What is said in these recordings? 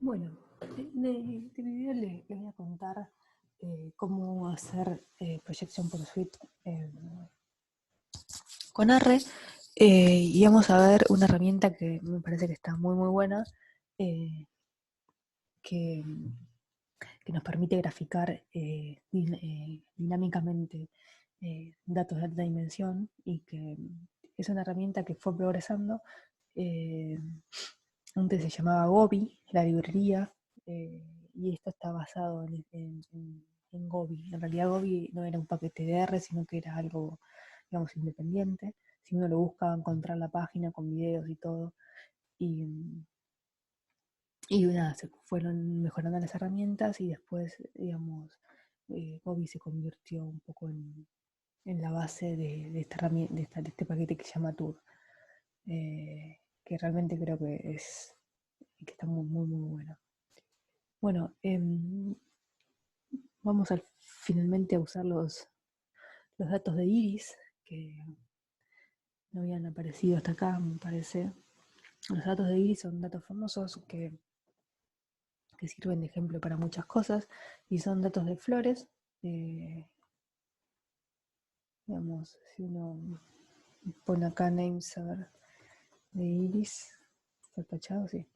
Bueno, en este video les voy a contar cómo hacer proyección por suite con R, y vamos a ver una herramienta que me parece que está muy buena, eh, que, que nos permite graficar dinámicamente datos de alta dimensión, y que es una herramienta que fue progresando. Antes se llamaba Gobi, la librería, y esto está basado en Gobi. En realidad Gobi no era un paquete de R, sino que era algo, digamos, independiente. Si uno lo busca, va a encontrar la página con videos y todo. Y, y nada, se fueron mejorando las herramientas, y después, digamos, Gobi se convirtió un poco en la base de esta herramienta, de este paquete que se llama Tour, que realmente creo que está muy bueno. Bueno, vamos finalmente a usar los datos de iris, que no habían aparecido hasta acá, me parece. Los datos de iris son datos famosos que sirven de ejemplo para muchas cosas, y son datos de flores. Digamos, si uno pone acá names, a ver, de iris, ¿está tachado? Sí.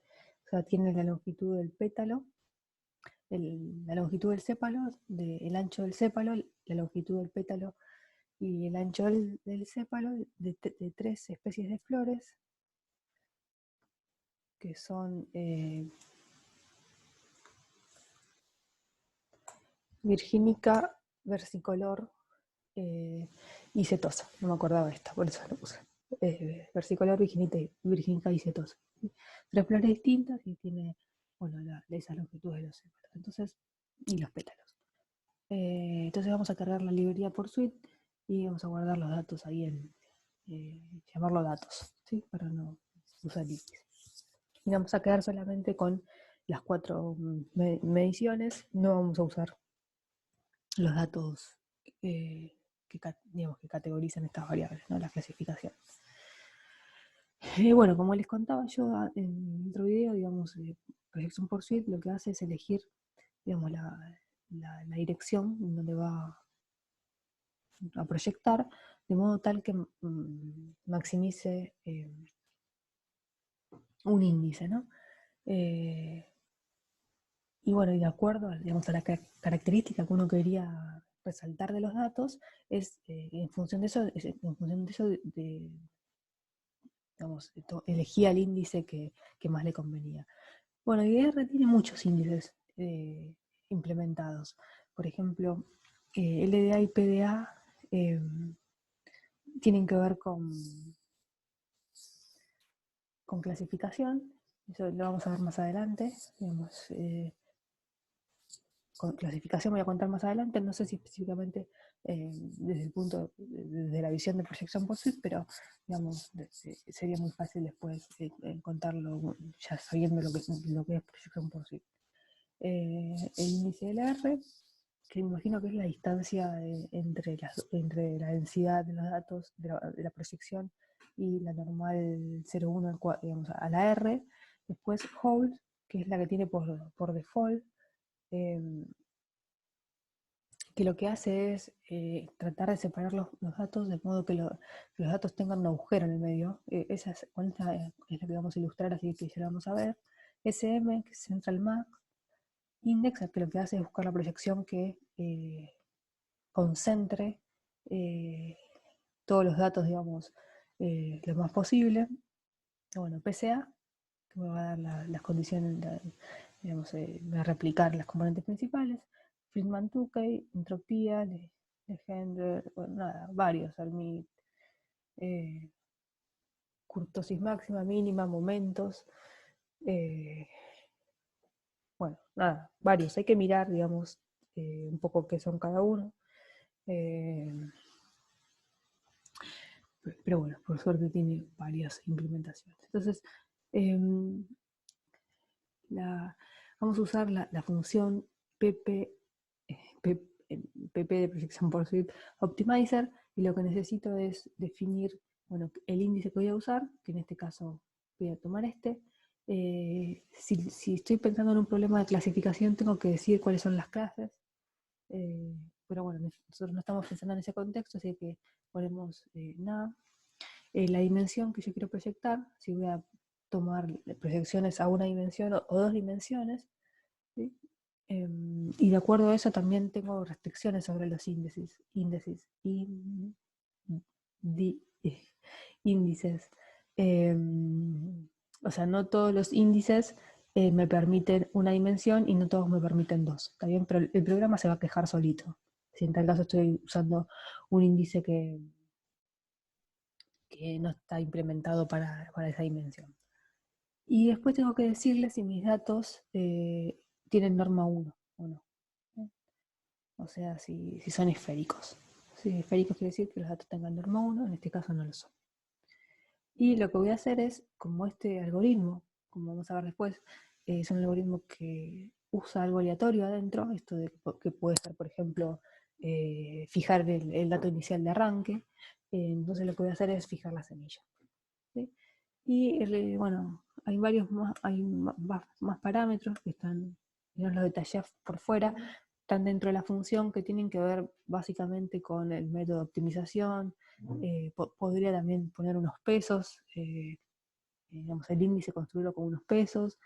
O sea, tiene la longitud del pétalo, la longitud del sépalo, el ancho del sépalo, la longitud del pétalo y el ancho del sépalo, de 3 especies de flores, que son virgínica, versicolor y setosa. No me acordaba esta, por eso lo puse. Versicolor, virgínica y setosa. 3 flores distintas, y tiene, bueno, esas longitudes de los sépalos. Entonces, y los pétalos. Entonces vamos a cargar la librería por suite y vamos a guardar los datos ahí llamarlo datos, ¿sí? Para no usar iris. Y vamos a quedar solamente con las 4 mediciones. No vamos a usar los datos digamos, que categorizan estas variables, ¿no? La clasificación. Bueno, como les contaba yo en otro video, digamos, proyección por suite lo que hace es elegir, digamos, la dirección en donde va a proyectar, de modo tal que maximice un índice, ¿no? Y bueno, y de acuerdo, digamos, a la característica que uno quería resaltar de los datos, en función de eso, digamos, elegía el índice que más le convenía. Bueno, y R tiene muchos índices implementados. Por ejemplo, LDA y PDA tienen que ver con clasificación. Eso lo vamos a ver más adelante. Digamos, con clasificación voy a contar más adelante, no sé si específicamente desde la visión de proyección por suite, pero digamos, sería muy fácil después contarlo ya sabiendo lo que es proyección por suite. El índice del R, que me imagino que es la distancia entre la densidad de los datos de la proyección y la normal 0,1 digamos, a la R. Después hold, que es la que tiene por default, que lo que hace es tratar de separar los datos de modo que los datos tengan un agujero en el medio. Esta es la que vamos a ilustrar, así que ya la vamos a ver. SM, que es Central Max Index, que lo que hace es buscar la proyección que concentre todos los datos, digamos, lo más posible. Bueno, PCA, que me va a dar las condiciones, digamos, va a replicar las componentes principales. Friedman-Tukey, entropía, Legendre, bueno, nada, varios, Almid, curtosis máxima, mínima, momentos, bueno, nada, varios. Hay que mirar, digamos, un poco qué son cada uno. Pero bueno, por suerte tiene varias implementaciones. Entonces, vamos a usar la función pp, pp de proyección por suite optimizer, y lo que necesito es definir, bueno, el índice que voy a usar, que en este caso voy a tomar este, Si estoy pensando en un problema de clasificación, tengo que decir cuáles son las clases. Pero bueno, nosotros no estamos pensando en ese contexto, así que ponemos nada. La dimensión que yo quiero proyectar, si voy a tomar proyecciones a una dimensión o dos dimensiones, ¿sí? Y de acuerdo a eso también tengo restricciones sobre los índices. Índices. O sea, no todos los índices me permiten una dimensión y no todos me permiten dos. ¿Está bien? Pero el programa se va a quejar solito. Si en tal caso estoy usando un índice que no está implementado para esa dimensión. Y después tengo que decirle si mis datos tienen norma 1 o no. O sea, si son esféricos. Si esféricos quiere decir que los datos tengan norma 1, en este caso no lo son. Y lo que voy a hacer es, como este algoritmo, como vamos a ver después, es un algoritmo que usa algo aleatorio adentro, esto de que puede ser, por ejemplo, fijar el dato inicial de arranque, entonces lo que voy a hacer es fijar la semilla. ¿Sí? Y bueno, hay varios más parámetros que están, no los detallé por fuera, están dentro de la función que tienen que ver básicamente con el método de optimización. Podría también poner unos pesos, digamos, el índice construirlo con unos pesos,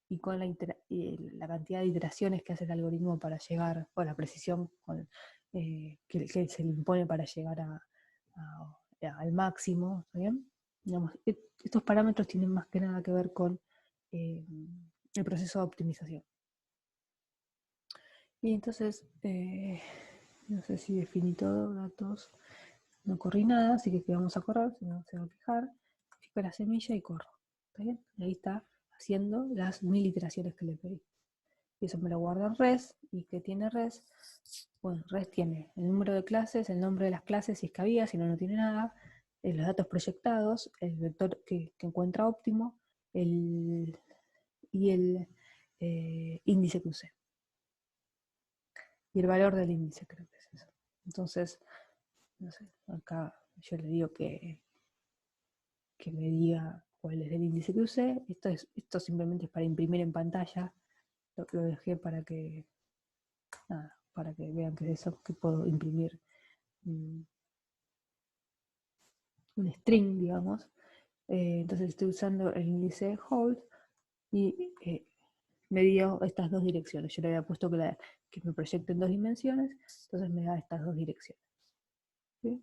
y con la cantidad de iteraciones que hace el algoritmo para llegar, o la precisión que se le impone para llegar al máximo, ¿está bien? Digamos, estos parámetros tienen más que nada que ver con el proceso de optimización. Y entonces, no sé si definí todo, datos, no corrí nada, así que vamos a correr, si no se va a fijar, fijo la semilla y corro, ¿está bien? Y ahí está haciendo las 1000 iteraciones que le pedí. Y eso me lo guarda en res. ¿Y qué tiene res? Bueno, res tiene el número de clases, el nombre de las clases si es que había, si no, no tiene nada, los datos proyectados, el vector que encuentra óptimo, y el índice que usé. Y el valor del índice, creo que es eso. Entonces, no sé, acá yo le digo que me diga cuál es el índice que usé. Esto simplemente es para imprimir en pantalla. Lo dejé para que, nada, para que vean que es eso, que puedo imprimir un string, digamos. Entonces estoy usando el índice hold y me dio estas dos direcciones. Yo le había puesto que me proyecte en dos dimensiones, entonces me da estas dos direcciones. ¿Sí?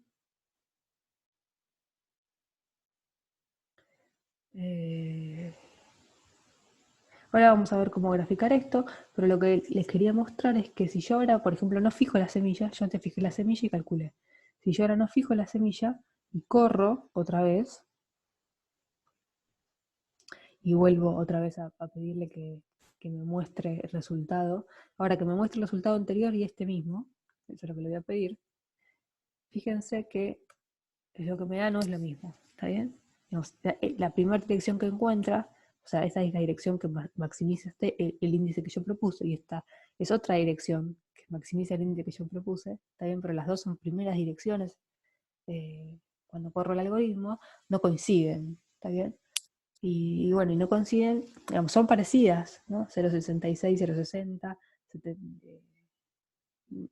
Ahora vamos a ver cómo graficar esto, pero lo que les quería mostrar es que si yo ahora, por ejemplo, no fijo la semilla, yo antes fijé la semilla y calculé. Si yo ahora no fijo la semilla y corro otra vez, y vuelvo otra vez a pedirle que me muestre el resultado, ahora que me muestre el resultado anterior y este mismo, eso es lo que le voy a pedir, fíjense que lo que me da no es lo mismo, ¿está bien? Digamos, la primera dirección que encuentra, o sea, esa es la dirección que maximiza el índice que yo propuse, y esta es otra dirección que maximiza el índice que yo propuse, ¿está bien? Pero las dos son primeras direcciones, cuando corro el algoritmo, no coinciden, ¿está bien? Y bueno, y no coinciden, digamos, son parecidas, ¿no? 0,66, 0,60,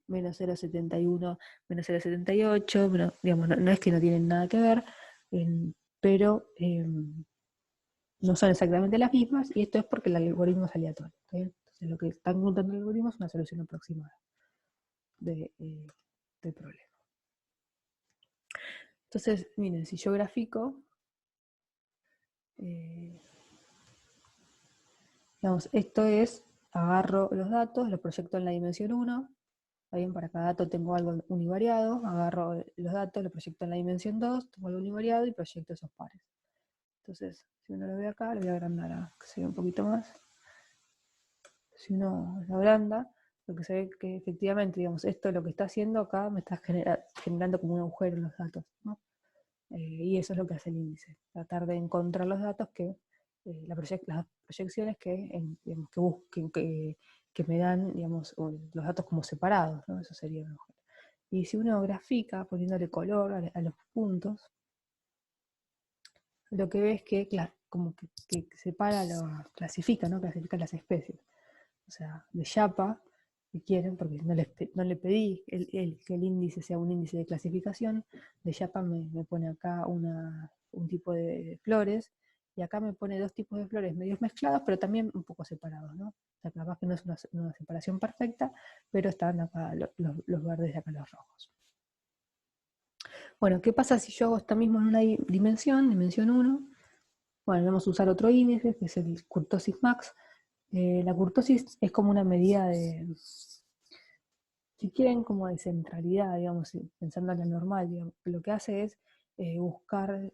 menos 0,71, menos 0,78, digamos, no es que no tienen nada que ver, pero no son exactamente las mismas, y esto es porque el algoritmo es aleatorio. ¿Está bien? Entonces lo que está encontrando el algoritmo es una solución aproximada del problema. Entonces, miren, si yo grafico, digamos, esto es, agarro los datos, los proyecto en la dimensión 1, ¿está bien? Para cada dato tengo algo univariado, agarro los datos, los proyecto en la dimensión 2, tengo algo univariado y proyecto esos pares. Entonces, si uno lo ve acá, lo voy a agrandar a que se vea un poquito más. Si uno lo agranda, lo que se ve que efectivamente, digamos, esto lo que está haciendo acá me está generando como un agujero en los datos, ¿no? Y eso es lo que hace el índice, tratar de encontrar los datos las proyecciones digamos, que busquen, que me dan, digamos, los datos como separados, ¿no? Eso sería un agujero. Y si uno grafica poniéndole color a los puntos, lo que ve es que, claro, como que separa, clasifica, ¿no? Clasifica las especies. O sea, de Yapa, si quieren, porque no le pedí que el índice sea un índice de clasificación, de Yapa me pone acá un tipo de flores, y acá me pone dos tipos de flores medios mezclados, pero también un poco separados, ¿no? O sea, capaz que no es una separación perfecta, pero están acá los verdes y acá los rojos. Bueno, ¿qué pasa si yo hago esto mismo en una dimensión 1? Bueno, vamos a usar otro índice, que es el kurtosis max. La kurtosis es como una medida de, si quieren, como de centralidad, digamos, pensando en la normal, digamos, que lo que hace es buscar,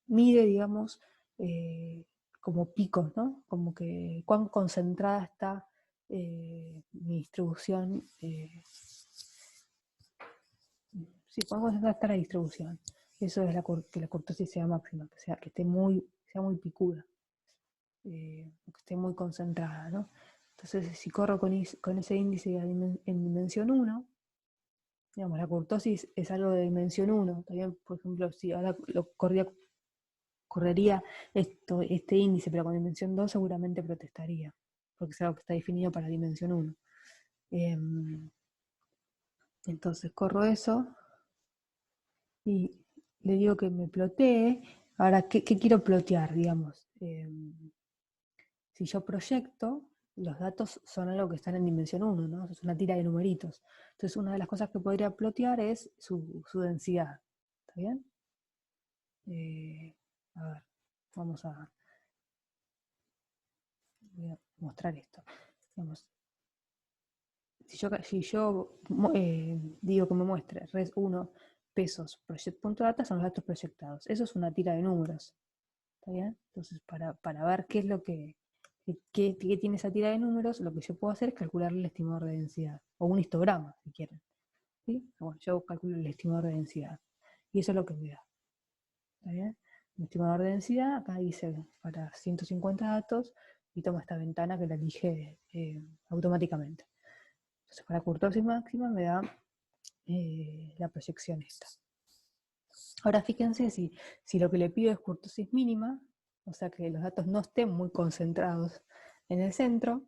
mide, digamos, como picos, ¿no? Como que cuán concentrada está mi distribución, sí, cuán concentrada está la distribución. Eso es que la kurtosis sea máxima, que sea muy picuda, que esté muy concentrada, ¿no? Entonces, si corro con ese índice en dimensión 1, digamos, la kurtosis es algo de dimensión 1. También, por ejemplo, si ahora correría este índice, pero con dimensión 2 seguramente protestaría, porque es algo que está definido para dimensión 1. Entonces corro eso y le digo que me plotee. Ahora, ¿qué quiero plotear, digamos? Si yo proyecto, los datos son algo que están en dimensión 1, ¿no? Es una tira de numeritos. Entonces, una de las cosas que podría plotear es su densidad. ¿Está bien? A ver, voy a mostrar esto. Digamos, si yo digo que me muestre res1 pesos project.data, son los datos proyectados. Eso es una tira de números. ¿Está bien? Entonces, para ver qué es lo qué tiene esa tira de números, lo que yo puedo hacer es calcular el estimador de densidad, o un histograma, si quieren. ¿Sí? Bueno, yo calculo el estimador de densidad, y eso es lo que me da. ¿Está bien? El estimador de densidad, acá dice para 150 datos, y toma esta ventana que la elige automáticamente. Entonces, para kurtosis máxima me da la proyección esta. Ahora fíjense si lo que le pido es kurtosis mínima, o sea que los datos no estén muy concentrados en el centro,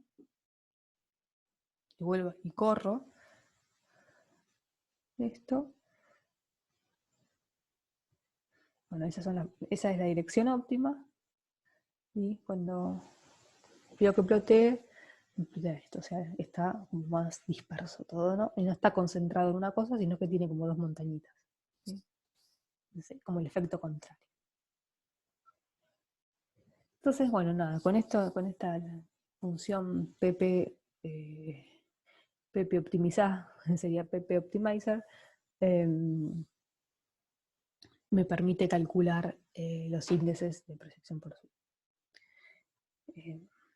y vuelvo y corro esto. Bueno, esa es la dirección óptima, y cuando pido que plotee esto, o sea, está más disperso todo, ¿no? Y no está concentrado en una cosa, sino que tiene como dos montañitas, ¿sí? Como el efecto contrario. Entonces, bueno, nada, con esta función pp optimizar, sería pp optimizer, me permite calcular los índices de proyección por suite.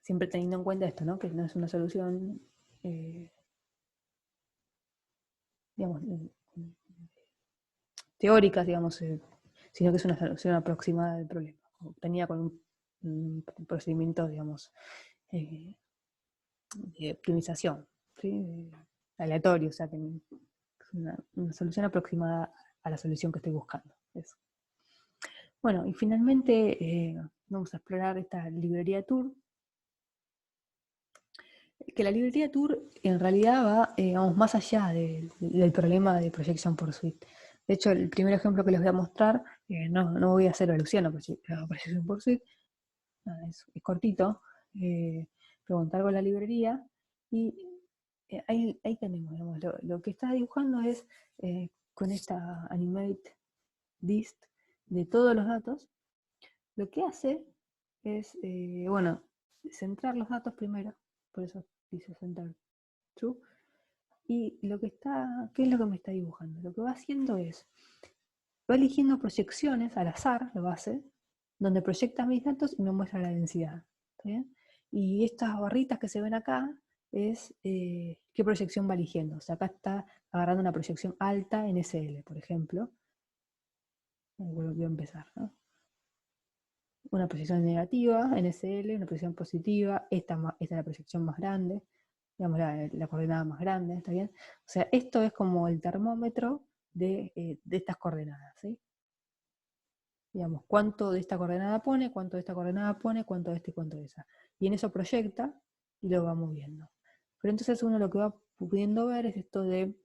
Siempre teniendo en cuenta esto, ¿no? Que no es una solución, digamos, teórica, digamos, sino que es una solución aproximada del problema, obtenida con un procedimiento, digamos, de optimización, ¿sí? Aleatorio, o sea que es una solución aproximada a la solución que estoy buscando. Eso. Bueno, y finalmente vamos a explorar esta librería Tour. Que la librería Tour en realidad va vamos, más allá del problema de proyección por suite. De hecho, el primer ejemplo que les voy a mostrar, no voy a hacer alusión a proyección por suite, es cortito, preguntar con la librería, y ahí tenemos, digamos, lo que está dibujando es con esta animate dist de todos los datos. Lo que hace es, bueno, centrar los datos primero, por eso dice centrar true, y ¿qué es lo que me está dibujando? Lo que va haciendo es, va eligiendo proyecciones al azar, lo hace, donde proyecta mis datos y me muestra la densidad. ¿Está bien? Y estas barritas que se ven acá es qué proyección va eligiendo. O sea, acá está agarrando una proyección alta en SL, por ejemplo. Voy a empezar, ¿no? Una proyección negativa en SL, una proyección positiva, esta es la proyección más grande, digamos la coordenada más grande, ¿está bien? O sea, esto es como el termómetro de estas coordenadas, ¿sí? digamos, cuánto de esta coordenada pone, cuánto de esta coordenada pone, cuánto de esta y cuánto de esa. Y en eso proyecta y lo va moviendo. Pero entonces uno lo que va pudiendo ver es esto de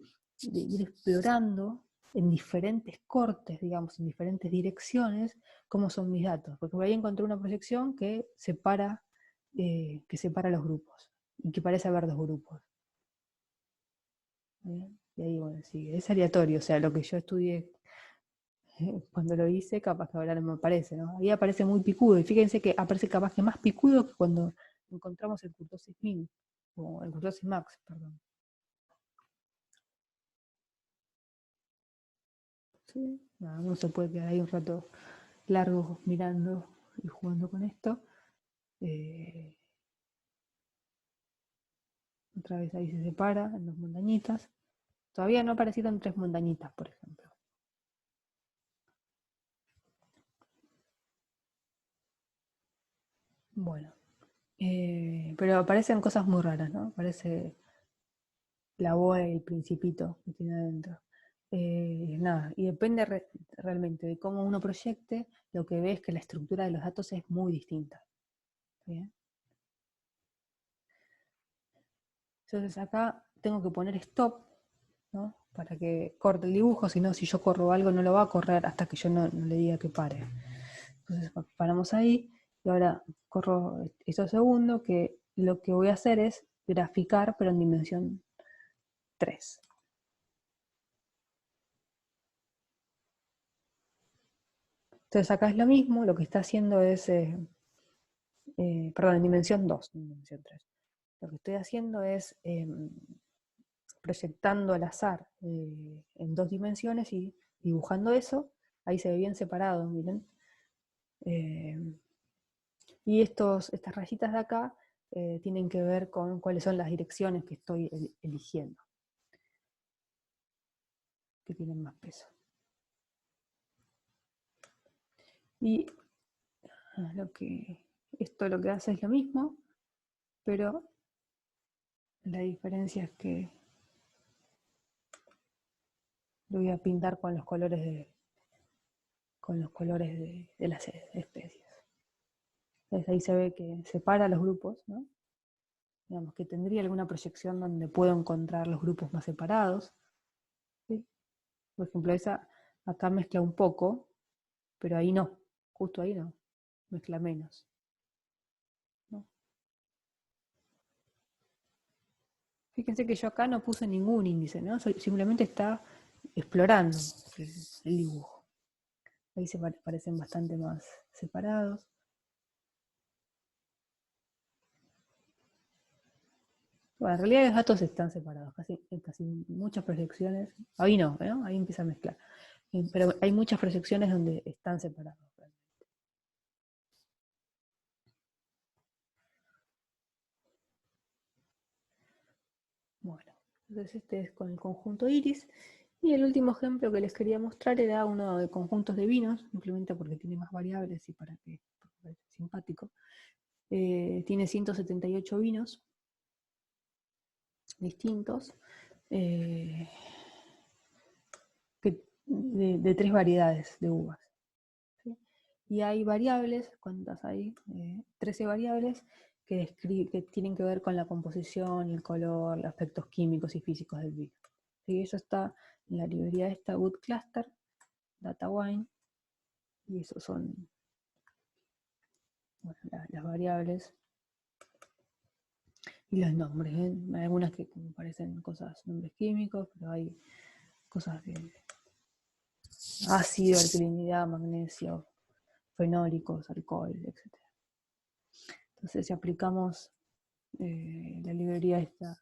ir explorando en diferentes cortes, digamos, en diferentes direcciones, cómo son mis datos. Porque por ahí encontré una proyección que separa los grupos y que parece haber dos grupos. ¿Bien? Y ahí, bueno, sí, es aleatorio, o sea, lo que yo estudié cuando lo hice, capaz que ahora no me aparece, ¿no? Ahí aparece muy picudo, y fíjense que aparece capaz que más picudo que cuando encontramos el kurtosis min, o el kurtosis max, perdón. ¿Sí? Nada, uno se puede quedar ahí un rato largo mirando y jugando con esto. Eh, Otra vez ahí se separa en dos montañitas. Todavía no aparecieron tres montañitas, por ejemplo. Bueno, pero aparecen cosas muy raras, ¿no? Aparece la boa y el principito que tiene adentro. Nada, y depende realmente de cómo uno proyecte, lo que ve es que la estructura de los datos es muy distinta. ¿Bien? Entonces acá tengo que poner stop, ¿no? Para que corte el dibujo, si no, si yo corro algo no lo va a correr hasta que yo no le diga que pare. Entonces paramos ahí y ahora corro estos segundos que lo que voy a hacer es graficar pero en dimensión 3. Entonces acá es lo mismo, lo que está haciendo es, perdón, en dimensión 2, en dimensión 3. Lo que estoy haciendo es proyectando al azar en dos dimensiones y dibujando eso. Ahí se ve bien separado, miren. Y estas rayitas de acá tienen que ver con cuáles son las direcciones que estoy eligiendo, que tienen más peso. Y esto lo que hace es lo mismo, pero la diferencia es que lo voy a pintar con los colores de las especies. Entonces ahí se ve que separa los grupos, ¿no? Digamos que tendría alguna proyección donde puedo encontrar los grupos más separados. ¿Sí? Por ejemplo, esa acá mezcla un poco, pero ahí no, justo ahí no, mezcla menos. ¿No? Fíjense que yo acá no puse ningún índice, ¿no? Simplemente está explorando el dibujo. Ahí se parecen bastante más separados. Bueno, en realidad los datos están separados, casi muchas proyecciones. Ahí no, ¿no? Ahí empieza a mezclar. Pero hay muchas proyecciones donde están separados. Bueno, entonces este es con el conjunto iris. Y el último ejemplo que les quería mostrar era uno de conjuntos de vinos, simplemente porque tiene más variables y porque parece simpático. Tiene 178 vinos distintos, eh, de tres variedades de uvas. ¿Sí? Y hay variables, ¿cuántas hay? 13 variables que tienen que ver con la composición, el color, los aspectos químicos y físicos del vino. ¿Sí? Eso está en la librería esta Wood Cluster, Data Wine, y esos son, bueno, las variables y los nombres. Hay algunas que parecen cosas, nombres químicos, pero hay cosas de ácido, alcalinidad, magnesio, fenólicos, alcohol, etc. Entonces, si aplicamos la librería esta,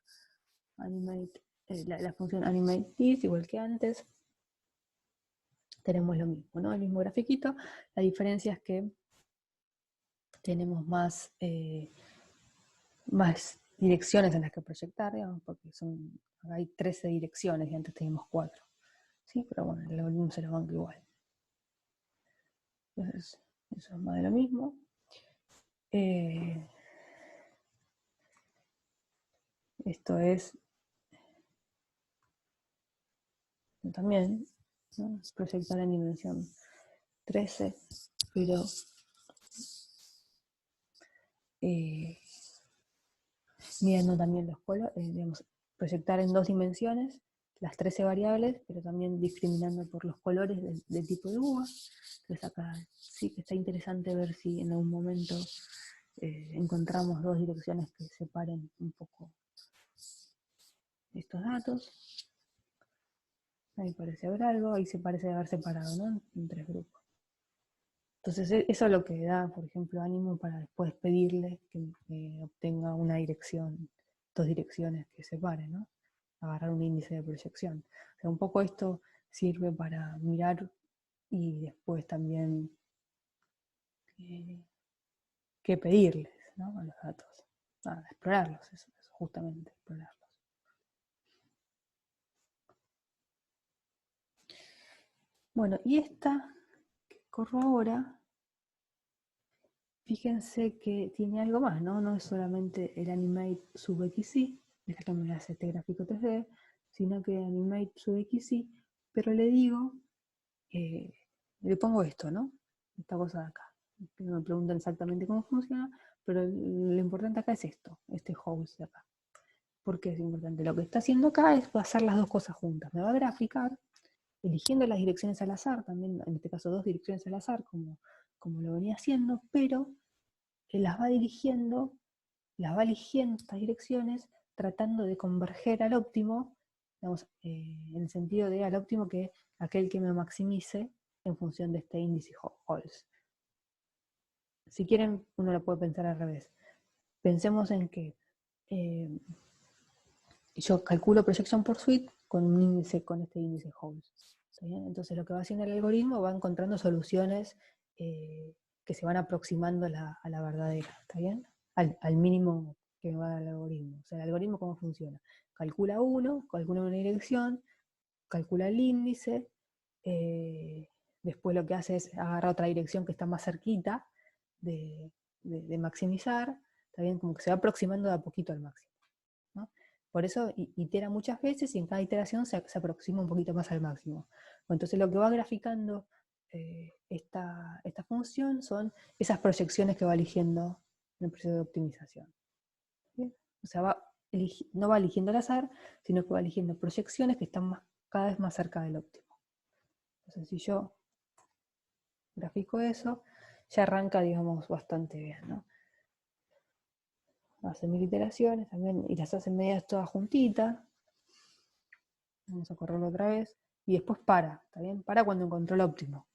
animate, la función animate this, igual que antes, tenemos lo mismo, ¿no? El mismo grafiquito. La diferencia es que tenemos más direcciones en las que proyectar, digamos, porque hay 13 direcciones y antes teníamos 4. ¿Sí? Pero bueno, el algoritmo se los banca igual. Entonces, eso es más de lo mismo. Esto es también, ¿no? Proyectar en dimensión 13, pero midiendo también los colores, digamos, proyectar en 2 dimensiones las 13 variables, pero también discriminando por los colores del tipo de uva. Entonces acá sí que está interesante ver si en algún momento encontramos 2 direcciones que separen un poco estos datos. Ahí parece haber algo, ahí se parece haber separado, ¿no? En 3 grupos. Entonces eso es lo que da, por ejemplo, ánimo para después pedirle que obtenga una dirección, 2 direcciones que separen, ¿no? Agarrar un índice de proyección. O sea, un poco esto sirve para mirar y después también qué pedirles, ¿no? A los datos. Explorarlos, eso, justamente, explorarlos. Bueno, y esta que corro ahora, fíjense que tiene algo más, ¿no? No es solamente el Animate sub XY, es la que me hace este gráfico 3D, sino que Animate sub XY, pero le digo, le pongo esto, ¿no? Esta cosa de acá. No me preguntan exactamente cómo funciona, pero lo importante acá es esto, este host de acá. ¿Por qué es importante? Lo que está haciendo acá es hacer las 2 cosas juntas. Me va a graficar, eligiendo las direcciones al azar, también en este caso 2 direcciones al azar, como lo venía haciendo, pero que las va eligiendo estas direcciones, tratando de converger al óptimo, digamos, en el sentido de al óptimo que aquel que me maximice en función de este índice Halls. Si quieren, uno lo puede pensar al revés. Pensemos en que yo calculo proyección por suite con un índice, con este índice Halls. Entonces lo que va haciendo el algoritmo va encontrando soluciones que se van aproximando a la verdadera, ¿está bien? Al mínimo que me va a dar el algoritmo. O sea, el algoritmo cómo funciona. Calcula una dirección, calcula el índice, después lo que hace es agarrar otra dirección que está más cerquita de maximizar, ¿está bien? Como que se va aproximando de a poquito al máximo, ¿no? Por eso itera muchas veces y en cada iteración se aproxima un poquito más al máximo. Entonces lo que va graficando esta función son esas proyecciones que va eligiendo en el proceso de optimización. ¿Bien? O sea, no va eligiendo al azar, sino que va eligiendo proyecciones que están cada vez más cerca del óptimo. Entonces si yo grafico eso, ya arranca, digamos, bastante bien, ¿no? Hace 1000 iteraciones también, y las hace medias todas juntitas. Vamos a correrlo otra vez. Y después para, ¿está bien? Para cuando encontró el óptimo.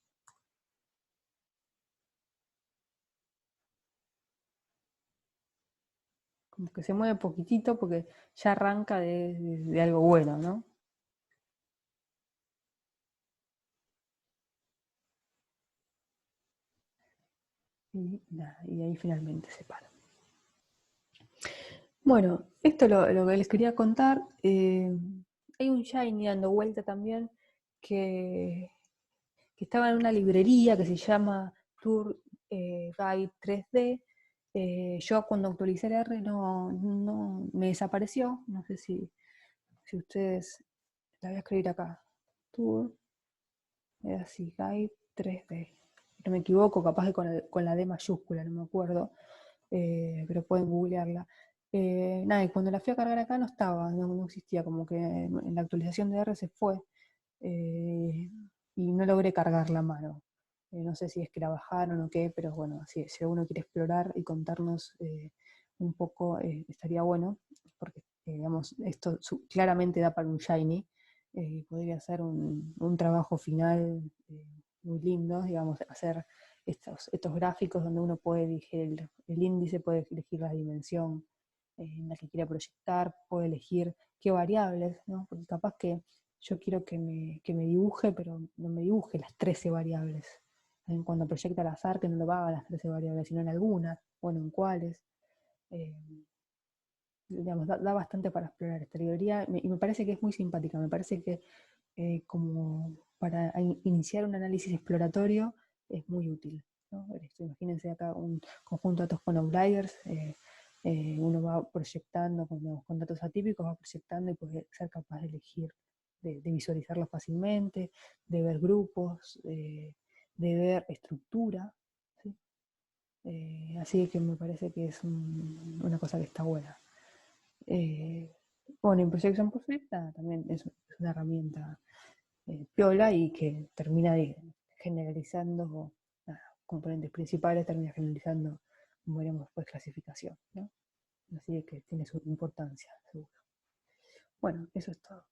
Como que se mueve poquitito porque ya arranca de algo bueno, ¿no? Y ahí finalmente se para. Bueno, esto es lo que les quería contar. Hay un Shiny dando vuelta también que estaba en una librería que se llama Tour Guide 3D. Yo cuando actualicé el R no me desapareció. No sé si ustedes, la voy a escribir acá. Tour, es así, Guide 3D. No me equivoco, capaz que con la D mayúscula, no me acuerdo. Pero pueden googlearla. Nada, y cuando la fui a cargar acá no estaba, no existía, como que en la actualización de R se fue. Y no logré cargarla a mano. No sé si es que la bajaron o qué, pero bueno, si alguno quiere explorar y contarnos un poco, estaría bueno, porque digamos, esto claramente da para un Shiny, podría ser un trabajo final muy lindo, digamos, hacer estos gráficos donde uno puede elegir el índice, puede elegir la dimensión en la que quiera proyectar, puede elegir qué variables, ¿no? Porque capaz que yo quiero que me dibuje, pero no me dibuje las 13 variables. Cuando proyecta al azar, que no lo haga las 13 variables, sino en algunas, bueno, en cuáles. Eh, digamos, da bastante para explorar esta librería y me parece que es muy simpática, me parece que como para iniciar un análisis exploratorio es muy útil, ¿no? Imagínense acá un conjunto de datos con outliers, uno va proyectando con datos atípicos, va proyectando y puede ser capaz de elegir, de visualizarlos fácilmente, de ver grupos, de ver estructura, ¿sí? Así que me parece que es una cosa que está buena. Bueno, en Projection Perfecta también es una herramienta piola y que termina generalizando componentes principales, termina generalizando, como veremos después, clasificación, ¿no? Así que tiene su importancia, seguro. Bueno, eso es todo.